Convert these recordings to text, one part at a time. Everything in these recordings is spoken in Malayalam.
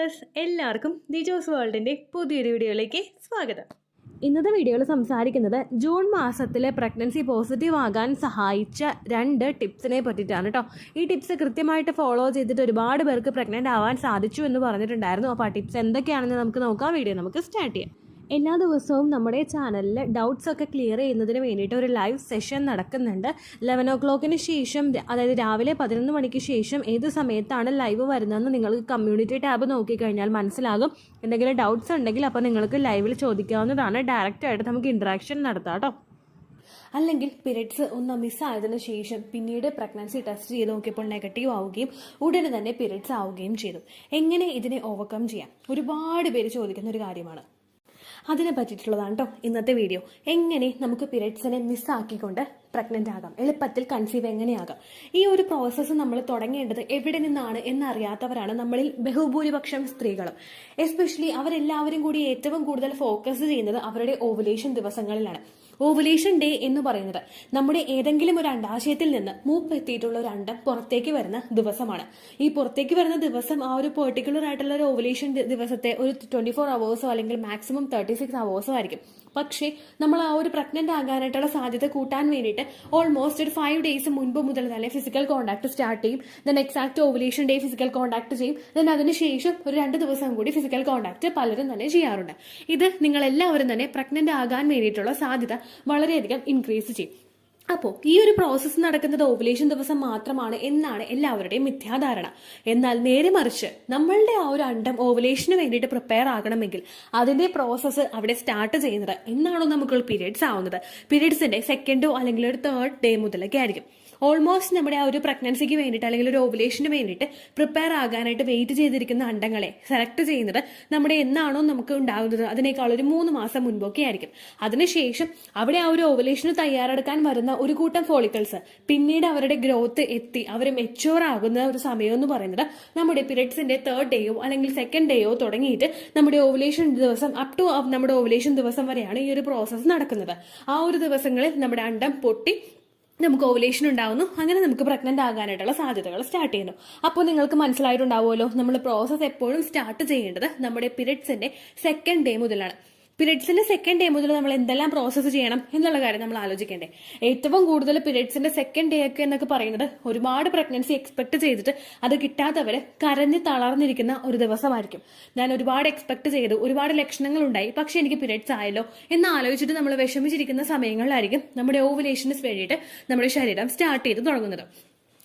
ഡിയേഴ്സ്, എല്ലാവർക്കും ദിജോസ് വേൾഡിൻ്റെ പുതിയൊരു വീഡിയോയിലേക്ക് സ്വാഗതം. ഇന്നത്തെ വീഡിയോയിൽ സംസാരിക്കുന്നത് ജൂൺ മാസത്തിൽ പ്രഗ്നൻസി പോസിറ്റീവ് ആകാൻ സഹായിച്ച 2 ടിപ്സിനെ പറ്റിയിട്ടാണ് കേട്ടോ. ഈ ടിപ്സ് കൃത്യമായിട്ട് ഫോളോ ചെയ്തിട്ട് ഒരുപാട് പേർക്ക് പ്രഗ്നൻ്റ് ആവാൻ സാധിച്ചു എന്ന് പറഞ്ഞിട്ടുണ്ടായിരുന്നു. അപ്പോൾ ആ ടിപ്സ് എന്തൊക്കെയാണെന്ന് നമുക്ക് നോക്കാം. വീഡിയോ നമുക്ക് സ്റ്റാർട്ട് ചെയ്യാം. എല്ലാ ദിവസവും നമ്മുടെ ചാനലിൽ ഡൗട്ട്സ് ഒക്കെ ക്ലിയർ ചെയ്യുന്നതിന് വേണ്ടിയിട്ട് ഒരു ലൈവ് സെഷൻ നടക്കുന്നുണ്ട്. 11 o'clockന് ശേഷം, അതായത് രാവിലെ 11 മണിക്ക് ശേഷം ഏത് സമയത്താണ് ലൈവ് വരുന്നതെന്ന് നിങ്ങൾക്ക് കമ്മ്യൂണിറ്റി ടാബ് നോക്കിക്കഴിഞ്ഞാൽ മനസ്സിലാകും. എന്തെങ്കിലും ഡൗട്ട്സ് ഉണ്ടെങ്കിൽ അപ്പോൾ നിങ്ങൾക്ക് ലൈവിൽ ചോദിക്കാവുന്നതാണ്. ഡയറക്റ്റായിട്ട് നമുക്ക് ഇൻട്രാക്ഷൻ നടത്താം കേട്ടോ. അല്ലെങ്കിൽ പീരിയഡ്സ് ഒന്ന് മിസ്സായതിനു ശേഷം പിന്നീട് പ്രഗ്നൻസി ടെസ്റ്റ് ചെയ്ത് നോക്കിയപ്പോൾ നെഗറ്റീവ് ആവുകയും ഉടനെ തന്നെ പീരിയഡ്സ് ആവുകയും ചെയ്തു. എങ്ങനെ ഇതിനെ ഓവർകം ചെയ്യാം? ഒരുപാട് പേര് ചോദിക്കുന്ന ഒരു കാര്യമാണ്. അതിനെ പറ്റിയിട്ടുള്ളതാണ് കേട്ടോ ഇന്നത്തെ വീഡിയോ. എങ്ങനെ നമുക്ക് പീരിയഡ്സിനെ മിസ്സാക്കിക്കൊണ്ട് പ്രഗ്നൻ്റ് ആകാം, എളുപ്പത്തിൽ കൺസീവ് എങ്ങനെയാകാം. ഈ ഒരു പ്രോസസ്സ് നമ്മൾ തുടങ്ങേണ്ടത് എവിടെ നിന്നാണ് എന്നറിയാത്തവരാണ് നമ്മളിൽ ബഹുഭൂരിപക്ഷം സ്ത്രീകളും. എസ്പെഷ്യലി അവരെല്ലാവരും കൂടി ഏറ്റവും കൂടുതൽ ഫോക്കസ് ചെയ്യുന്നത് അവരുടെ ഓവുലേഷൻ ദിവസങ്ങളിലാണ്. ഓവുലേഷൻ ഡേ എന്ന് പറയുന്നത് നമ്മുടെ ഏതെങ്കിലും ഒരു അണ്ടാശയത്തിൽ നിന്ന് മൂപ്പെത്തിയിട്ടുള്ള ഒരു അണ്ടം പുറത്തേക്ക് വരുന്ന ദിവസമാണ്. ഈ പുറത്തേക്ക് വരുന്ന ദിവസം ആ ഒരു പെർട്ടിക്കുലർ ആയിട്ടുള്ള ഒരു ഓവുലേഷൻ ദിവസത്തെ ഒരു 24 hours അല്ലെങ്കിൽ മാക്സിമം 36 hours ആയിരിക്കും. പക്ഷേ നമ്മൾ ആ ഒരു പ്രഗ്നന്റ് ആകാനായിട്ടുള്ള സാധ്യത കൂട്ടാൻ വേണ്ടിയിട്ട് ഓൾമോസ്റ്റ് ഒരു 5 days മുൻപ് മുതൽ തന്നെ ഫിസിക്കൽ കോൺടാക്ട് സ്റ്റാർട്ട് ചെയ്യും. Then exact ovulation day physical contact ചെയ്യും. ദെൻ അതിനുശേഷം ഒരു 2 ദിവസം കൂടി ഫിസിക്കൽ കോൺടാക്ട് പലരും തന്നെ ചെയ്യാറുണ്ട്. ഇത് നിങ്ങൾ എല്ലാവരും തന്നെ പ്രഗ്നന്റ് ആകാൻ വേണ്ടിയിട്ടുള്ള സാധ്യത വളരെയധികം ഇൻക്രീസ് ചെയ്യും. അപ്പോൾ ഈ ഒരു പ്രോസസ്സ് നടക്കുന്നത് ഓവുലേഷൻ ദിവസം മാത്രമാണ് എന്നാണ് എല്ലാവരുടെയും മിഥ്യാധാരണ. എന്നാൽ നേരെ മറിച്ച് നമ്മളുടെ ആ ഒരു അണ്ടം ഓവുലേഷന് വേണ്ടിയിട്ട് പ്രിപ്പയർ ആകണമെങ്കിൽ അതിന്റെ പ്രോസസ്സ് അവിടെ സ്റ്റാർട്ട് ചെയ്യുന്നത് എന്നാണോ നമുക്ക് പീരിയഡ്സ് ആവുന്നത്, പീരിയഡ്സിന്റെ 2nd അല്ലെങ്കിൽ ഒരു 3rd ഡേ മുതലൊക്കെ ആയിരിക്കും. ഓൾമോസ്റ്റ് നമ്മുടെ ആ ഒരു പ്രഗ്നൻസിക്ക് വേണ്ടിയിട്ട് അല്ലെങ്കിൽ ഒരു ഓവുലേഷന് വേണ്ടിയിട്ട് പ്രിപ്പയർ ആകാനായിട്ട് വെയിറ്റ് ചെയ്തിരിക്കുന്ന അണ്ടങ്ങളെ സെലക്ട് ചെയ്യുന്നത് നമ്മുടെ എന്നാണോ നമുക്ക് ഉണ്ടാകുന്നത് അതിനേക്കാൾ ഒരു 3 മാസം മുൻപൊക്കെ ആയിരിക്കും. അതിനുശേഷം അവിടെ ആ ഒരു ഓവുലേഷന് തയ്യാറെടുക്കാൻ വരുന്ന ഒരു കൂട്ടം ഫോളിക്കിൾസ് പിന്നീട് അവരുടെ ഗ്രോത്ത് എത്തി അവർ മെച്യൂർ ആകുന്ന ഒരു സമയം എന്ന് പറയുന്നത് നമ്മുടെ പീരിയഡ്സിന്റെ 3rd ഡേയോ അല്ലെങ്കിൽ 2nd ഡേയോ തുടങ്ങിയിട്ട് നമ്മുടെ ഓവുലേഷൻ ദിവസം അപ് ടു നമ്മുടെ ഓവുലേഷൻ ദിവസം വരെയാണ് ഈ ഒരു പ്രോസസ്സ് നടക്കുന്നത്. ആ ഒരു ദിവസങ്ങളിൽ നമ്മുടെ അണ്ടം പൊട്ടി നമുക്ക് ഓവുലേഷൻ ഉണ്ടാവുന്നു. അങ്ങനെ നമുക്ക് പ്രഗ്നന്റ് ആകാനായിട്ടുള്ള സാധ്യതകൾ സ്റ്റാർട്ട് ചെയ്യുന്നു. അപ്പോൾ നിങ്ങൾക്ക് മനസ്സിലായിട്ടുണ്ടാവുമല്ലോ, നമ്മൾ പ്രോസസ്സ് എപ്പോഴും സ്റ്റാർട്ട് ചെയ്യേണ്ടത് നമ്മുടെ പീരിയഡ്സിന്റെ 2nd ഡേ മുതലാണ്. പീരിയഡ്സിന്റെ 2nd ഡേ മുതൽ നമ്മൾ എന്തെല്ലാം പ്രോസസ്സ് ചെയ്യണം എന്നുള്ള കാര്യം നമ്മൾ ആലോചിക്കേണ്ടേ. ഏറ്റവും കൂടുതൽ പീരിയഡ്സിന്റെ 2nd ഡേ ഒക്കെ എന്നൊക്കെ പറയുന്നത് ഒരുപാട് പ്രഗ്നൻസി എക്സ്പെക്ട് ചെയ്തിട്ട് അത് കിട്ടാത്തവര് കരഞ്ഞ് തളർന്നിരിക്കുന്ന ഒരു ദിവസമായിരിക്കും. ഞാൻ ഒരുപാട് എക്സ്പെക്ട് ചെയ്തു, ഒരുപാട് ലക്ഷണങ്ങൾ ഉണ്ടായി, പക്ഷെ എനിക്ക് പീരിയഡ്സ് ആയല്ലോ എന്ന് ആലോചിച്ചിട്ട് നമ്മൾ വിഷമിച്ചിരിക്കുന്ന സമയങ്ങളിലായിരിക്കും നമ്മുടെ ഓവുലേഷന് വേണ്ടിയിട്ട് നമ്മുടെ ശരീരം സ്റ്റാർട്ട് ചെയ്ത് തുടങ്ങുന്നത്.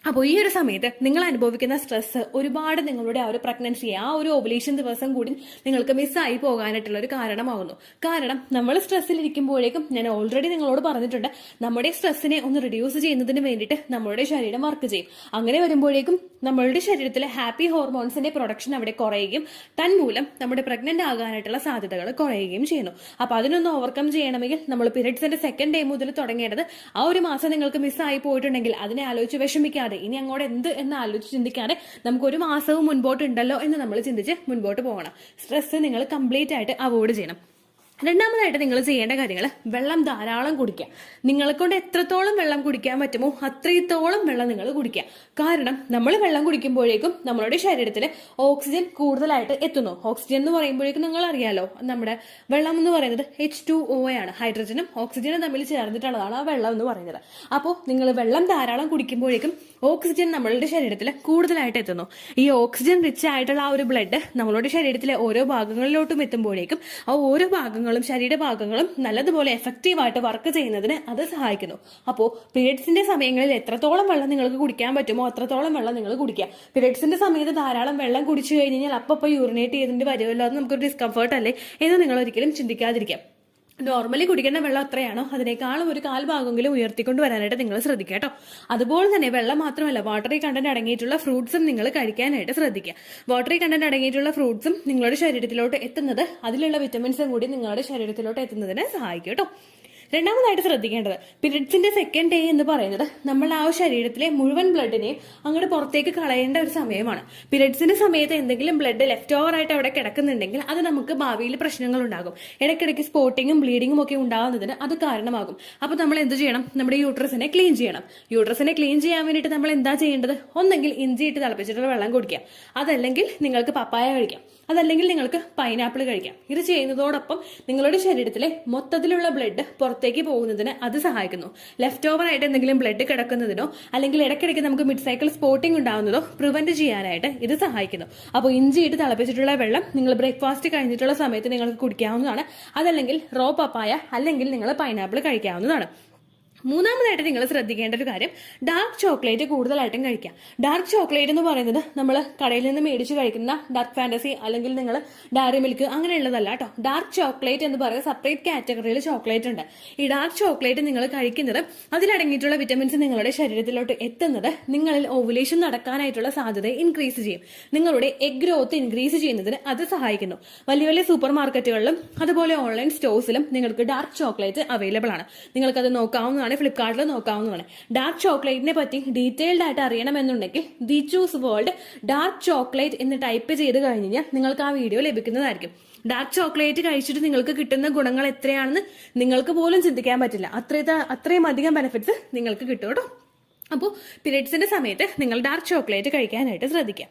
അപ്പോൾ ഈ ഒരു സമയത്ത് നിങ്ങൾ അനുഭവിക്കുന്ന സ്ട്രെസ് ഒരുപാട് നിങ്ങളുടെ ആ ഒരു പ്രഗ്നൻസി ആ ഒരു ഓവുലേഷൻ ദിവസം കൂടി നിങ്ങൾക്ക് മിസ്സായി പോകാനായിട്ടുള്ള ഒരു കാരണമാകുന്നു. കാരണം നമ്മൾ സ്ട്രെസ്സിലിരിക്കുമ്പോഴേക്കും ഞാൻ ഓൾറെഡി നിങ്ങളോട് പറഞ്ഞിട്ടുണ്ട്, നമ്മുടെ സ്ട്രെസ്സിനെ ഒന്ന് റിഡ്യൂസ് ചെയ്യുന്നതിന് വേണ്ടിയിട്ട് നമ്മുടെ ശരീരം വർക്ക് ചെയ്യും. അങ്ങനെ വരുമ്പോഴേക്കും നമ്മളുടെ ശരീരത്തിലെ ഹാപ്പി ഹോർമോൺസിന്റെ പ്രൊഡക്ഷൻ അവിടെ കുറയുകയും തന്മൂലം നമ്മുടെ പ്രഗ്നന്റ് ആകാനായിട്ടുള്ള സാധ്യതകൾ കുറയുകയും ചെയ്യുന്നു. അപ്പൊ അതിനൊന്ന് ഓവർകം ചെയ്യണമെങ്കിൽ നമ്മൾ പീരിയഡ്സിന്റെ 2nd ഡേ മുതൽ തുടങ്ങേണ്ടത് ആ ഒരു മാസം നിങ്ങൾക്ക് മിസ്സായി പോയിട്ടുണ്ടെങ്കിൽ അതിനെ ആലോചിച്ച് വിഷമിക്കാതെ ഇനി അങ്ങോട്ട് എന്ത് എന്ന് ആലോചിച്ച് ചിന്തിക്കാതെ നമുക്ക് ഒരു മാസവും മുൻപോട്ട് ഉണ്ടല്ലോ എന്ന് നമ്മൾ ചിന്തിച്ച് മുൻപോട്ട് പോകണം. സ്ട്രെസ് നിങ്ങൾ കംപ്ലീറ്റ് ആയിട്ട് അവോയ്ഡ് ചെയ്യണം. രണ്ടാമതായിട്ട് നിങ്ങൾ ചെയ്യേണ്ട കാര്യങ്ങൾ, വെള്ളം ധാരാളം കുടിക്കുക. നിങ്ങളെ കൊണ്ട് എത്രത്തോളം വെള്ളം കുടിക്കാൻ പറ്റുമോ അത്രത്തോളം വെള്ളം നിങ്ങൾ കുടിക്കുക. കാരണം നമ്മൾ വെള്ളം കുടിക്കുമ്പോഴേക്കും നമ്മളുടെ ശരീരത്തിൽ ഓക്സിജൻ കൂടുതലായിട്ട് എത്തുന്നു. ഓക്സിജൻ എന്ന് പറയുമ്പോഴേക്കും നിങ്ങൾ അറിയാലോ, നമ്മുടെ വെള്ളം എന്ന് പറയുന്നത് H2O ആണ്. ഹൈഡ്രജനും ഓക്സിജനും തമ്മിൽ ചേർന്നിട്ടുള്ളതാണ് ആ വെള്ളം എന്ന് പറയുന്നത്. അപ്പോൾ നിങ്ങൾ വെള്ളം ധാരാളം കുടിക്കുമ്പോഴേക്കും ഓക്സിജൻ നമ്മളുടെ ശരീരത്തിൽ കൂടുതലായിട്ട് എത്തുന്നു. ഈ ഓക്സിജൻ റിച്ച് ആയിട്ടുള്ള ആ ഒരു ബ്ലഡ് നമ്മളുടെ ശരീരത്തിലെ ഓരോ ഭാഗങ്ങളിലോട്ടും എത്തുമ്പോഴേക്കും ആ ഓരോ ശരീരഭാഗങ്ങളും നല്ലതുപോലെ എഫക്റ്റീവായിട്ട് വർക്ക് ചെയ്യുന്നതിന് അത് സഹായിക്കുന്നു. അപ്പോൾ പീരിയഡ്സിന്റെ സമയങ്ങളിൽ എത്രത്തോളം വെള്ളം നിങ്ങൾക്ക് കുടിക്കാൻ പറ്റുമോ അത്രത്തോളം വെള്ളം നിങ്ങൾ കുടിക്കുക. പീരിയഡ്സിന്റെ സമയത്ത് ധാരാളം വെള്ളം കുടിച്ചു കഴിഞ്ഞാൽ അപ്പോൾ യൂറിനേറ്റ് ചെയ്തിട്ട് വരുമല്ലോ, അത് നമുക്കൊരു ഡിസ്കംഫർട്ട് അല്ലേ എന്ന് നിങ്ങൾ ഒരിക്കലും ചിന്തിക്കാതിരിക്കാം. നോർമലി കുടിക്കേണ്ട വെള്ളം എത്രയാണോ അതിനേക്കാളും ഒരു 1/4 ഭാഗമെങ്കിലും ഉയർത്തിക്കൊണ്ട് വരാനായിട്ട് നിങ്ങൾ ശ്രദ്ധിക്കുക കേട്ടോ. അതുപോലെ തന്നെ വെള്ളം മാത്രമല്ല, വാട്ടറി കണ്ടന്റ് അടങ്ങിയിട്ടുള്ള ഫ്രൂട്ട്സും നിങ്ങൾ കഴിക്കാനായിട്ട് ശ്രദ്ധിക്കുക. വാട്ടറി കണ്ടന്റ് അടങ്ങിയിട്ടുള്ള ഫ്രൂട്ട്സും നിങ്ങളുടെ ശരീരത്തിലോട്ട് എത്തുന്നത് അതിലുള്ള വിറ്റമിൻസും കൂടി നിങ്ങളുടെ ശരീരത്തിലോട്ട് എത്തുന്നതിന് സഹായിക്കും കേട്ടോ. രണ്ടാമതായിട്ട് ശ്രദ്ധിക്കേണ്ടത്, പീരിയഡ്സിന്റെ 2nd ഡേ എന്ന് പറയുന്നത് നമ്മൾ ആ ശരീരത്തിലെ മുഴുവൻ ബ്ലഡിനെ അങ്ങോട്ട് പുറത്തേക്ക് കളയേണ്ട ഒരു സമയമാണ്. പീരിയഡ്സിന്റെ സമയത്ത് എന്തെങ്കിലും ബ്ലഡ് ലെഫ്റ്റ് ഓവർ ആയിട്ട് അവിടെ കിടക്കുന്നുണ്ടെങ്കിൽ അത് നമുക്ക് ഭാവിയിൽ പ്രശ്നങ്ങൾ ഉണ്ടാകും. ഇടയ്ക്കിടയ്ക്ക് സ്പോട്ടിങ്ങും ബ്ലീഡിങ്ങും ഒക്കെ ഉണ്ടാകുന്നതിന് അത് കാരണമാകും. അപ്പൊ നമ്മൾ എന്ത് ചെയ്യണം? നമ്മുടെ യൂട്രസിനെ ക്ലീൻ ചെയ്യണം. യൂട്രസിനെ ക്ലീൻ ചെയ്യാൻ വേണ്ടിയിട്ട് നമ്മൾ എന്താ ചെയ്യേണ്ടത്? ഒന്നെങ്കിൽ ഇഞ്ചി ഇട്ട് തിളപ്പിച്ചിട്ടുള്ള വെള്ളം കുടിക്കാം, അതല്ലെങ്കിൽ നിങ്ങൾക്ക് പപ്പായ കഴിക്കാം. അതല്ലെങ്കിൽ നിങ്ങൾക്ക് പൈനാപ്പിൾ കഴിക്കാം. ഇത് ചെയ്യുന്നതോടൊപ്പം നിങ്ങളുടെ ശരീരത്തിലെ മൊത്തത്തിലുള്ള ബ്ലഡ് പുറത്തേക്ക് പോകുന്നതിന് അത് സഹായിക്കുന്നു. ലെഫ്റ്റ് ഓവർ ആയിട്ട് എന്തെങ്കിലും ബ്ലഡ് കിടക്കുന്നതിനോ അല്ലെങ്കിൽ ഇടയ്ക്കിടയ്ക്ക് നമുക്ക് മിഡ് സൈക്കിൾ സ്പോട്ടിംഗ് ഉണ്ടാകുന്നതോ പ്രിവെന്റ് ചെയ്യാനായിട്ട് ഇത് സഹായിക്കുന്നു. അപ്പോൾ ഇഞ്ചി ഇട്ട് തിളപ്പിച്ചിട്ടുള്ള വെള്ളം നിങ്ങൾ ബ്രേക്ക്ഫാസ്റ്റ് കഴിഞ്ഞിട്ടുള്ള സമയത്ത് നിങ്ങൾക്ക് കുടിക്കാവുന്നതാണ്. അതല്ലെങ്കിൽ റോ പപ്പായ അല്ലെങ്കിൽ നിങ്ങൾ പൈനാപ്പിൾ കഴിക്കാവുന്നതാണ്. മൂന്നാമതായിട്ട് നിങ്ങൾ ശ്രദ്ധിക്കേണ്ട ഒരു കാര്യം, ഡാർക്ക് ചോക്ലേറ്റ് കൂടുതലായിട്ടും കഴിക്കാം. ഡാർക്ക് ചോക്ലേറ്റ് എന്ന് പറയുന്നത് നമ്മൾ കടയിൽ നിന്ന് മേടിച്ച് കഴിക്കുന്ന ഡാർക്ക് ഫാന്റസി അല്ലെങ്കിൽ നിങ്ങൾ ഡയറി മിൽക്ക് അങ്ങനെയുള്ളതല്ല കേട്ടോ. ഡാർക്ക് ചോക്ലേറ്റ് എന്ന് പറയുന്ന സെപ്പറേറ്റ് കാറ്റഗറിയിൽ ചോക്ലേറ്റ് ഉണ്ട്. ഈ ഡാർക്ക് ചോക്ലേറ്റ് നിങ്ങൾ കഴിക്കുന്നത് അതിലടങ്ങിയിട്ടുള്ള വിറ്റമിൻസ് നിങ്ങളുടെ ശരീരത്തിലോട്ട് എത്തുന്നത് നിങ്ങളിൽ ഓവുലേഷൻ നടക്കാനായിട്ടുള്ള സാധ്യത ഇൻക്രീസ് ചെയ്യും. നിങ്ങളുടെ എഗ് ഗ്രോത്ത് ഇൻക്രീസ് ചെയ്യുന്നതിന് അത് സഹായിക്കുന്നു. വലിയ വലിയ സൂപ്പർ മാർക്കറ്റുകളിലും അതുപോലെ ഓൺലൈൻ സ്റ്റോഴ്സിലും നിങ്ങൾക്ക് ഡാർക്ക് ചോക്ലേറ്റ് അവൈലബിൾ ആണ്. നിങ്ങൾക്കത് നോക്കാവുന്നതാണ്, ഫ്ലിപ്കാർട്ടിൽ നോക്കാവുന്നതാണ്. ഡാർക്ക് ചോക്ലേറ്റിനെ പറ്റി ഡീറ്റെയിൽഡ് ആയിട്ട് അറിയണമെന്നുണ്ടെങ്കിൽ the choose world dark chocolate എന്ന് ടൈപ്പ് ചെയ്ത് കഴിഞ്ഞാൽ നിങ്ങൾക്ക് ആ വീഡിയോ ലഭിക്കുന്നതായിരിക്കും. ഡാർക്ക് ചോക്ലേറ്റ് കഴിച്ചിട്ട് നിങ്ങൾക്ക് കിട്ടുന്ന ഗുണങ്ങൾ എത്രയാണെന്ന് നിങ്ങൾക്ക് പോലും ചിന്തിക്കാൻ പറ്റില്ല. അത്രയും അധികം ബെനിഫിറ്റ്സ് നിങ്ങൾക്ക് കിട്ടും കേട്ടോ. അപ്പോൾ പീരിയഡ്സിന്റെ സമയത്ത് നിങ്ങൾ ഡാർക്ക് ചോക്ലേറ്റ് കഴിക്കാനായിട്ട് ശ്രദ്ധിക്കാം.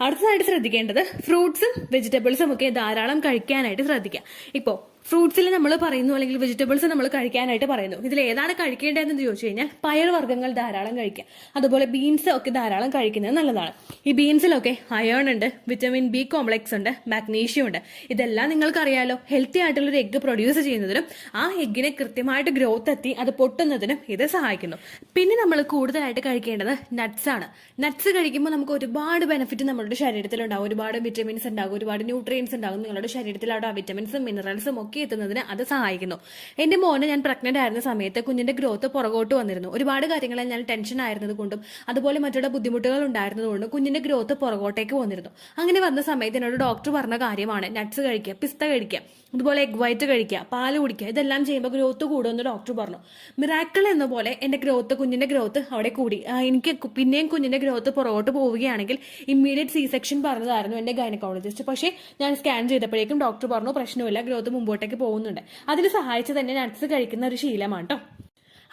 അടുത്തതായിട്ട് ശ്രദ്ധിക്കേണ്ടത് ഫ്രൂട്ട്സും വെജിറ്റബിൾസും ഒക്കെ ധാരാളം കഴിക്കാനായിട്ട് ശ്രദ്ധിക്കാം. ഇപ്പോൾ ഫ്രൂട്ട്സിൽ നമ്മൾ പറയുന്നു അല്ലെങ്കിൽ വെജിറ്റബിൾസ് നമ്മൾ കഴിക്കാനായിട്ട് പറയുന്നു. ഇതിൽ ഏതാണ് കഴിക്കേണ്ടതെന്ന് ചോദിച്ചു കഴിഞ്ഞാൽ പയർ വർഗ്ഗങ്ങൾ ധാരാളം കഴിക്കുക. അതുപോലെ ബീൻസ് ഒക്കെ ധാരാളം കഴിക്കുന്നത് നല്ലതാണ്. ഈ ബീൻസിലൊക്കെ അയേൺ ഉണ്ട്, വിറ്റമിൻ ബി കോംപ്ലക്സ് ഉണ്ട്, മാഗ്നീഷ്യം ഉണ്ട്. ഇതെല്ലാം നിങ്ങൾക്കറിയാലോ. ഹെൽത്തി ആയിട്ടുള്ള ഒരു എഗ്ഗ് പ്രൊഡ്യൂസ് ചെയ്യുന്നതിനും ആ എഗ്ഗിനെ കൃത്യമായിട്ട് ഗ്രോത്ത് എത്തി അത് പൊട്ടുന്നതിനും ഇത് സഹായിക്കുന്നു. പിന്നെ നമ്മൾ കൂടുതലായിട്ട് കഴിക്കേണ്ടത് നട്ട്സ് ആണ്. നട്ട്സ് കഴിക്കുമ്പോൾ നമുക്ക് ഒരുപാട് ബെനിഫിറ്റ് നമ്മുടെ ശരീരത്തിലുണ്ടാകും. ഒരുപാട് വിറ്റമിൻസ് ഉണ്ടാകും, ഒരുപാട് ന്യൂട്രിയൻസ് ഉണ്ടാകും. നിങ്ങളുടെ ശരീരത്തിലവിടെ ആ വിറ്റമിൻസും മിനറൽസും ഒക്കെ എത്തുന്നതിന് അത് സഹായിക്കുന്നു. എന്റെ മോനെ ഞാൻ പ്രഗ്നന്റ് ആയിരുന്ന സമയത്ത് കുഞ്ഞിന്റെ ഗ്രോത്ത് പുറകോട്ട് വന്നിരുന്നു. ഒരുപാട് കാര്യങ്ങളിൽ ഞാൻ ടെൻഷൻ ആയിരുന്നത് കൊണ്ടും അതുപോലെ മറ്റുള്ള ബുദ്ധിമുട്ടുകൾ ഉണ്ടായിരുന്നതുകൊണ്ടും കുഞ്ഞിന്റെ ഗ്രോത്ത് പുറകോട്ടേക്ക് വന്നിരുന്നു. അങ്ങനെ വന്ന സമയത്ത് എന്നോട് ഡോക്ടർ പറഞ്ഞ കാര്യമാണ് നട്ട്സ് കഴിക്കുക, പിസ്ത കഴിക്കുക, അതുപോലെ എഗ് വൈറ്റ് കഴിക്കുക, പാല് കുടിക്കുക. ഇതെല്ലാം ചെയ്യുമ്പോൾ ഗ്രോത്ത് കൂടുമെന്ന് ഡോക്ടർ പറഞ്ഞു. മിറാക്കിൾ എന്ന പോലെ എന്റെ കുഞ്ഞിന്റെ ഗ്രോത്ത് അവിടെ കൂടി. എനിക്ക് പിന്നെയും കുഞ്ഞിന്റെ ഗ്രോത്ത് പുറകോട്ട് പോവുകയാണെങ്കിൽ ഇമ്മീഡിയറ്റ് സി സെക്ഷൻ പറഞ്ഞതായിരുന്നു എന്റെ ഗൈനക്കോളജിസ്റ്റ്. പക്ഷേ ഞാൻ സ്കാൻ ചെയ്തപ്പോഴേക്കും ഡോക്ടർ പറഞ്ഞു പ്രശ്നമില്ല, ഗ്രോത്ത് മുമ്പോട്ടേക്ക് പോകുന്നുണ്ട്. അതിന് സഹായിച്ച് തന്നെ നട്ട്സ് കഴിക്കുന്ന ഒരു ശീലമാണ് കേട്ടോ.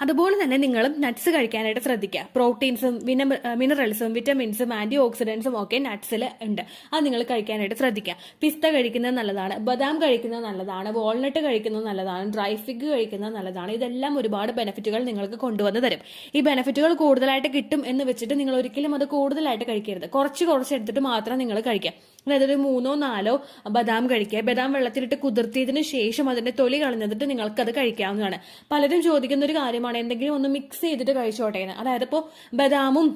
അതുപോലെ തന്നെ നിങ്ങളും നട്ട്സ് കഴിക്കാനായിട്ട് ശ്രദ്ധിക്കുക. പ്രോട്ടീൻസും മിനറൽസും വിറ്റമിൻസും ആന്റി ഓക്സിഡൻസും ഒക്കെ നട്ട്സിൽ ഉണ്ട്. അത് നിങ്ങൾ കഴിക്കാനായിട്ട് ശ്രദ്ധിക്കുക. പിസ്ത കഴിക്കുന്നത് നല്ലതാണ്, ബദാം കഴിക്കുന്നത് നല്ലതാണ്, വാൾനട്ട് കഴിക്കുന്നത് നല്ലതാണ്, ഡ്രൈ ഫിഗ് കഴിക്കുന്നത് നല്ലതാണ്. ഇതെല്ലാം ഒരുപാട് ബെനിഫിറ്റുകൾ നിങ്ങൾക്ക് കൊണ്ടുവന്ന് തരും. ഈ ബെനിഫിറ്റുകൾ കൂടുതലായിട്ട് കിട്ടും എന്ന് വെച്ചിട്ട് നിങ്ങൾ ഒരിക്കലും അത് കൂടുതലായിട്ട് കഴിക്കരുത്. കുറച്ച് എടുത്തിട്ട് മാത്രം നിങ്ങൾ കഴിക്കാം. അതായത് ഒരു 3-4 ബദാം കഴിക്കുക. ബദാം വെള്ളത്തിലിട്ട് കുതിർത്തിയതിനു ശേഷം അതിന്റെ തൊലി കളഞ്ഞിട്ട് നിങ്ങൾക്കത് കഴിക്കാവുന്നതാണ്. പലരും ചോദിക്കുന്ന ഒരു കാര്യമാണ് എന്തെങ്കിലും ഒന്ന് മിക്സ് ചെയ്തിട്ട് കഴിച്ചോട്ടെ. അതായത് ഇപ്പോൾ ബദാമും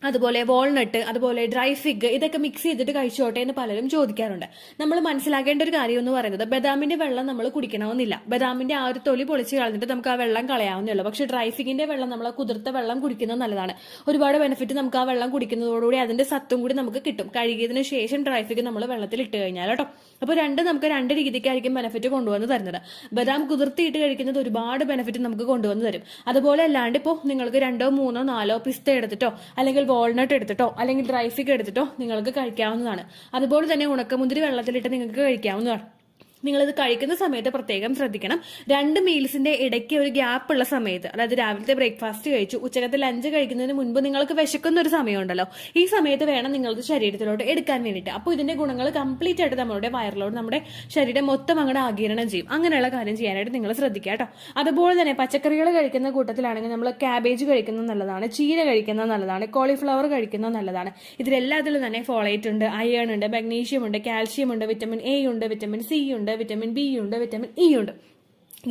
അതുപോലെ വാൾനട്ട് അതുപോലെ ഡ്രൈ ഫിഗ് ഇതൊക്കെ മിക്സ് ചെയ്തിട്ട് കഴിച്ചോട്ടെ എന്ന് പലരും ചോദിക്കാറുണ്ട്. നമ്മൾ മനസ്സിലാക്കേണ്ട ഒരു കാര്യം എന്ന് പറയുന്നത് ബദാമിന്റെ വെള്ളം നമ്മൾ കുടിക്കണമെന്നില്ല. ബദാമിന്റെ ആ ഒരു തൊലി പൊളിച്ച് കളഞ്ഞിട്ട് നമുക്ക് ആ വെള്ളം കളയാവുന്നേ. പക്ഷെ ഡ്രൈ ഫിഗിന്റെ വെള്ളം നമ്മൾ കുതിർത്ത വെള്ളം കുടിക്കുന്നത് നല്ലതാണ്. ഒരുപാട് ബെനിഫിറ്റ് നമുക്ക് ആ വെള്ളം കുടിക്കുന്നതോടുകൂടി അതിന്റെ സത്തും കൂടി നമുക്ക് കിട്ടും. കഴുകിയതിനു ശേഷം ഡ്രൈ ഫിഗ് നമ്മൾ വെള്ളത്തിൽ ഇട്ട് കഴിഞ്ഞാൽ കേട്ടോ. അപ്പോൾ നമുക്ക് രണ്ട് രീതിക്കായിരിക്കും ബെനിഫിറ്റ് കൊണ്ടുവന്ന് തരുന്നത്. ബദാം കുതിർത്തിയിട്ട് കഴിക്കുന്നത് ഒരുപാട് ബെനിഫിറ്റ് നമുക്ക് കൊണ്ടുവന്ന് തരും. അതുപോലെ അല്ലാണ്ട് ഇപ്പോൾ നിങ്ങൾക്ക് 2, 3, 4 പിസ്ത എടുത്തിട്ടോ അല്ലെങ്കിൽ വാൾനട്ട് എടുത്തിട്ടോ അല്ലെങ്കിൽ ഡ്രൈ ഫിഗ് എടുത്തിട്ടോ നിങ്ങൾക്ക് കഴിക്കാവുന്നതാണ്. അതുപോലെ തന്നെ ഉണക്കമുന്തിരി വെള്ളത്തിലിട്ട് നിങ്ങൾക്ക് കഴിക്കാവുന്നതാണ്. നിങ്ങളിത് കഴിക്കുന്ന സമയത്ത് പ്രത്യേകം ശ്രദ്ധിക്കണം. 2 മീൽസിന്റെ ഇടയ്ക്ക് ഒരു ഗ്യാപ്പ് ഉള്ള സമയത്ത്, അതായത് രാവിലത്തെ ബ്രേക്ക്ഫാസ്റ്റ് കഴിച്ചു ഉച്ചക്കത്തെ ലഞ്ച് കഴിക്കുന്നതിന് മുൻപ് നിങ്ങൾക്ക് വിശക്കുന്ന ഒരു സമയമുണ്ടല്ലോ, ഈ സമയത്ത് വേണം നിങ്ങളുടെ ശരീരത്തിലോട്ട് എടുക്കാൻ വേണ്ടിയിട്ട്. അപ്പോൾ ഇതിന്റെ ഗുണങ്ങൾ കംപ്ലീറ്റ് ആയിട്ട് നമ്മുടെ വയറിലോട്ട് നമ്മുടെ ശരീരം മൊത്തം അങ്ങോട്ട് ആഗിരണം ചെയ്യും. അങ്ങനെയുള്ള കാര്യം ചെയ്യാനായിട്ട് നിങ്ങൾ ശ്രദ്ധിക്കുക കേട്ടോ. അതുപോലെ തന്നെ പച്ചക്കറികൾ കഴിക്കുന്ന കൂട്ടത്തിലാണെങ്കിൽ നമ്മൾ ക്യാബേജ് കഴിക്കുന്നത് നല്ലതാണ്, ചീര കഴിക്കുന്നത് നല്ലതാണ്, കോളിഫ്ലവർ കഴിക്കുന്നത് നല്ലതാണ്. ഇതിലെല്ലാത്തിലും തന്നെ ഫോളേറ്റ് ഉണ്ട്, അയേൺ ഉണ്ട്, മാഗ്നീഷ്യം ഉണ്ട്, കാൽഷ്യം ഉണ്ട്, വിറ്റമിൻ എ ഉണ്ട്, വിറ്റമിൻ സി ഉണ്ട്, വിറ്റമിൻ ബി ഉണ്ട്, വിറ്റമിൻ ഇ ഉണ്ട്.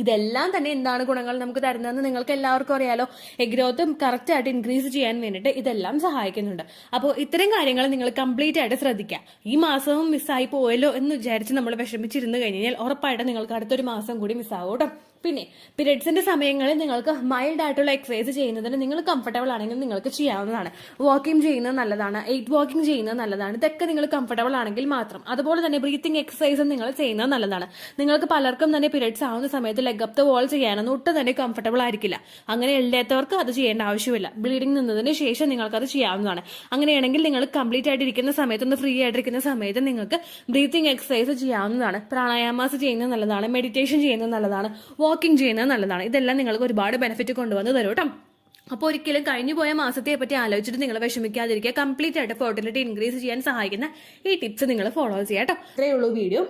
ഇതെല്ലാം തന്നെ എന്താണ് ഗുണങ്ങൾ നമുക്ക് തരുന്നതെന്ന് നിങ്ങൾക്ക് എല്ലാവർക്കും അറിയാലോ. എഗ് ഗ്രോത്ത് കറക്റ്റ് ആയിട്ട് ഇൻക്രീസ് ചെയ്യാൻ വേണ്ടിയിട്ട് ഇതെല്ലാം സഹായിക്കുന്നുണ്ട്. അപ്പോൾ ഇത്തരം കാര്യങ്ങൾ നിങ്ങൾ കംപ്ലീറ്റ് ആയിട്ട് ശ്രദ്ധിക്കുക. ഈ മാസവും മിസ്സായി പോയല്ലോ എന്ന് വിചാരിച്ച് നമ്മൾ വിഷമിച്ചിരുന്നു കഴിഞ്ഞാൽ ഉറപ്പായിട്ട് നിങ്ങൾക്ക് അടുത്തൊരു മാസം കൂടി മിസ്സാവും കേട്ടോ. പിന്നെ പീരിയഡ്സിന്റെ സമയങ്ങളിൽ നിങ്ങൾക്ക് മൈൽഡ് ആയിട്ടുള്ള എക്സസൈസ് ചെയ്യുന്നതിന് നിങ്ങൾ കംഫർട്ടബിൾ ആണെങ്കിൽ നിങ്ങൾക്ക് ചെയ്യാവുന്നതാണ്. വാക്കിംഗ് ചെയ്യുന്നത് നല്ലതാണ്, 8 വാക്കിംഗ് ചെയ്യുന്നത് നല്ലതാണ്. ഇതൊക്കെ നിങ്ങൾ കംഫർട്ടബിൾ ആണെങ്കിൽ മാത്രം. അതുപോലെ തന്നെ ബ്രീത്തിങ് എക്സസൈസും നിങ്ങൾ ചെയ്യുന്നത് നല്ലതാണ്. നിങ്ങൾക്ക് പലർക്കും തന്നെ പീരിയഡ്സ് ആവുന്ന സമയത്ത് ലെഗ് അപ്പ് ദ വാൾ ചെയ്യാനൊന്നും ഒട്ടും തന്നെ കംഫർട്ടബിൾ ആയിരിക്കില്ല. അങ്ങനെ ഇല്ലാത്തവർക്ക് അത് ചെയ്യേണ്ട ആവശ്യമില്ല. ബ്ലീഡിംഗ് നിന്നതിന് ശേഷം നിങ്ങൾക്ക് അത് ചെയ്യാവുന്നതാണ്. അങ്ങനെയാണെങ്കിൽ നിങ്ങൾ കംപ്ലീറ്റ് ആയിട്ടിരിക്കുന്ന സമയത്ത്, ഒന്ന് ഫ്രീ ആയിട്ടിരിക്കുന്ന സമയത്ത് നിങ്ങൾക്ക് ബ്രീത്തിങ് എക്സസൈസ് ചെയ്യാവുന്നതാണ്. പ്രാണായാമാസ് ചെയ്യുന്നത് നല്ലതാണ്, മെഡിറ്റേഷൻ ചെയ്യുന്നത് നല്ലതാണ്, വാക്കിംഗ് ചെയ്യുന്നത് നല്ലതാണ്. ഇതെല്ലാം നിങ്ങൾക്ക് ഒരുപാട് ബെനിഫിറ്റ് കൊണ്ടുവന്ന് തരും കേട്ടോ. അപ്പോൾ ഒരിക്കലും കഴിഞ്ഞു പോയ മാസത്തെ പറ്റി ആലോചിച്ചിട്ട് നിങ്ങൾ വിഷമിക്കാതിരിക്കുക. കംപ്ലീറ്റ് ആയിട്ട് ഫെർട്ടിലിറ്റി ഇൻക്രീസ് ചെയ്യാൻ സഹായിക്കുന്ന ഈ ടിപ്സ് നിങ്ങൾ ഫോളോ ചെയ്യാം കേട്ടോ. ഇത്രയേ ഉള്ളൂ വീഡിയോ.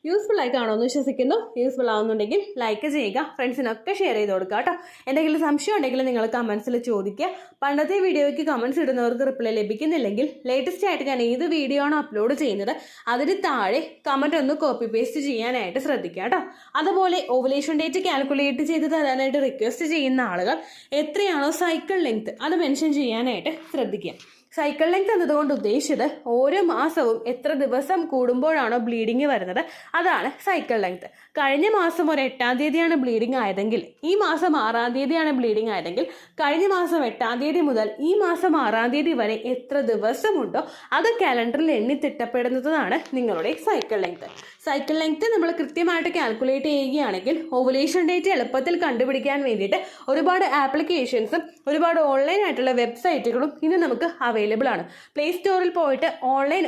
യൂസ്ഫുൾ ആയി കാണുമെന്ന് വിശ്വസിക്കുന്നു. യൂസ്ഫുൾ ആവുന്നുണ്ടെങ്കിൽ ലൈക്ക് ചെയ്യുക, ഫ്രണ്ട്സിനൊക്കെ ഷെയർ ചെയ്ത് കൊടുക്കുക കേട്ടോ. എന്തെങ്കിലും സംശയം ഉണ്ടെങ്കിൽ നിങ്ങൾ കമൻസിൽ ചോദിക്കുക. പണ്ടത്തെ വീഡിയോയ്ക്ക് കമൻസ് ഇടുന്നവർക്ക് റിപ്ലൈ ലഭിക്കുന്നില്ലെങ്കിൽ ലേറ്റസ്റ്റ് ആയിട്ട് ഞാൻ ഏത് വീഡിയോ ആണോ അപ്ലോഡ് ചെയ്യുന്നത് അതിന് താഴെ കമൻറ്റ് ഒന്ന് കോപ്പി പേസ്റ്റ് ചെയ്യാനായിട്ട് ശ്രദ്ധിക്കുക കേട്ടോ. അതുപോലെ ഓവുലേഷൻ ഡേറ്റ് കാൽക്കുലേറ്റ് ചെയ്ത് തരാനായിട്ട് റിക്വസ്റ്റ് ചെയ്യുന്ന ആളുകൾ എത്രയാണോ സൈക്കിൾ ലെങ്ത് അത് മെൻഷൻ ചെയ്യാനായിട്ട് ശ്രദ്ധിക്കുക. സൈക്കിൾ ലെങ്ത് എന്നതുകൊണ്ട് ഉദ്ദേശിച്ചത് ഓരോ മാസവും എത്ര ദിവസം കൂടുമ്പോഴാണോ ബ്ലീഡിങ് വരുന്നത് അതാണ് സൈക്കിൾ ലെങ്ത്. കഴിഞ്ഞ മാസം ഒരു 8-ാം തീയതിയാണ് ബ്ലീഡിങ് ആയതെങ്കിൽ ഈ മാസം 6-ാം തീയതിയാണ് ബ്ലീഡിങ് ആയതെങ്കിൽ കഴിഞ്ഞ മാസം 8-ാം തീയതി മുതൽ ഈ മാസം 6-ാം തീയതി വരെ എത്ര ദിവസമുണ്ടോ അത് കാലണ്ടറിൽ എണ്ണി തിട്ടപ്പെടുന്നതാണ് നിങ്ങളുടെ സൈക്കിൾ ലെങ്ത്. സൈക്കിൾ ലെങ്ത് നമ്മൾ കൃത്യമായിട്ട് കാൽക്കുലേറ്റ് ചെയ്യുകയാണെങ്കിൽ ഓവുലേഷൻ ഡേറ്റ് എളുപ്പത്തിൽ കണ്ടുപിടിക്കാൻ വേണ്ടിയിട്ട് ഒരുപാട് ആപ്ലിക്കേഷൻസും ഒരുപാട് ഓൺലൈൻ ആയിട്ടുള്ള വെബ്സൈറ്റുകളും ഇന്ന് നമുക്ക് അവൈലബിൾ ആണ്. പ്ലേ സ്റ്റോറിൽ പോയിട്ട് ഓൺലൈൻ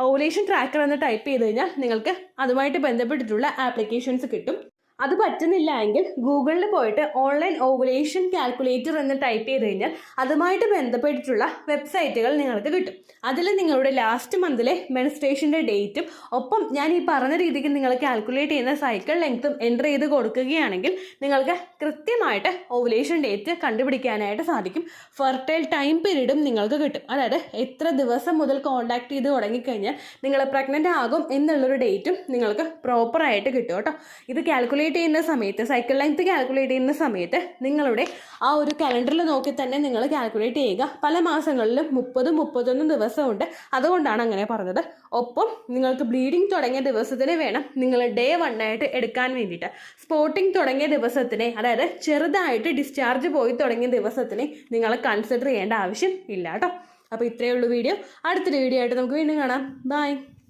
ഓവുലേഷൻ ട്രാക്കർ എന്ന് ടൈപ്പ് ചെയ്ത് കഴിഞ്ഞാൽ നിങ്ങൾക്ക് അതുമായിട്ട് ബന്ധപ്പെട്ടിട്ടുള്ള ആപ്ലിക്കേഷൻസ് കിട്ടും. അത് പറ്റുന്നില്ല എങ്കിൽ ഗൂഗിളിൽ പോയിട്ട് ഓൺലൈൻ ഓവുലേഷൻ കാൽക്കുലേറ്റർ എന്ന് ടൈപ്പ് ചെയ്ത് കഴിഞ്ഞാൽ അതുമായിട്ട് ബന്ധപ്പെട്ടിട്ടുള്ള വെബ്സൈറ്റുകൾ നിങ്ങൾക്ക് കിട്ടും. അതിൽ നിങ്ങളുടെ ലാസ്റ്റ് മന്തിലെ മെൻസ്ട്രേഷൻ്റെ ഡേറ്റും ഒപ്പം ഞാൻ ഈ പറഞ്ഞ രീതിക്ക് നിങ്ങൾ കാൽക്കുലേറ്റ് ചെയ്യുന്ന സൈക്കിൾ ലെങ്ത്തും എൻ്റർ ചെയ്ത് കൊടുക്കുകയാണെങ്കിൽ നിങ്ങൾക്ക് കൃത്യമായിട്ട് ഓവുലേഷൻ ഡേറ്റ് കണ്ടുപിടിക്കാനായിട്ട് സാധിക്കും. ഫെർട്ടൈൽ ടൈം പീരീഡും നിങ്ങൾക്ക് കിട്ടും. അതായത് എത്ര ദിവസം മുതൽ കോൺടാക്ട് ചെയ്ത് തുടങ്ങിക്കഴിഞ്ഞാൽ നിങ്ങൾ പ്രഗ്നൻ്റ് ആകും എന്നുള്ളൊരു ഡേറ്റും നിങ്ങൾക്ക് പ്രോപ്പറായിട്ട് കിട്ടും കേട്ടോ. ഇത് കാൽക്കുലേറ്റ് ചെയ്യുന്ന സമയത്ത് സൈക്കിൾ ലെങ്ത് കാൽക്കുലേറ്റ് ചെയ്യുന്ന സമയത്ത് നിങ്ങളുടെ ആ ഒരു കലണ്ടറിൽ നോക്കി തന്നെ നിങ്ങൾ കാൽക്കുലേറ്റ് ചെയ്യുക. പല മാസങ്ങളിലും 30-31 ദിവസമുണ്ട്, അതുകൊണ്ടാണ് അങ്ങനെ പറഞ്ഞത്. ഒപ്പം നിങ്ങൾക്ക് ബ്ലീഡിങ് തുടങ്ങിയ ദിവസത്തിന് വേണം നിങ്ങൾ ഡേ 1 ആയിട്ട് എടുക്കാൻ വേണ്ടിയിട്ട്. സ്പോട്ടിങ് തുടങ്ങിയ ദിവസത്തിനെ, അതായത് ചെറുതായിട്ട് ഡിസ്ചാർജ് പോയി തുടങ്ങിയ ദിവസത്തിനെ നിങ്ങൾ കൺസിഡർ ചെയ്യേണ്ട ആവശ്യം ഇല്ല കേട്ടോ. അപ്പോൾ ഇത്രയേ ഉള്ളൂ വീഡിയോ. അടുത്തൊരു വീഡിയോ ആയിട്ട് നമുക്ക് വീണ്ടും കാണാം. ബൈ.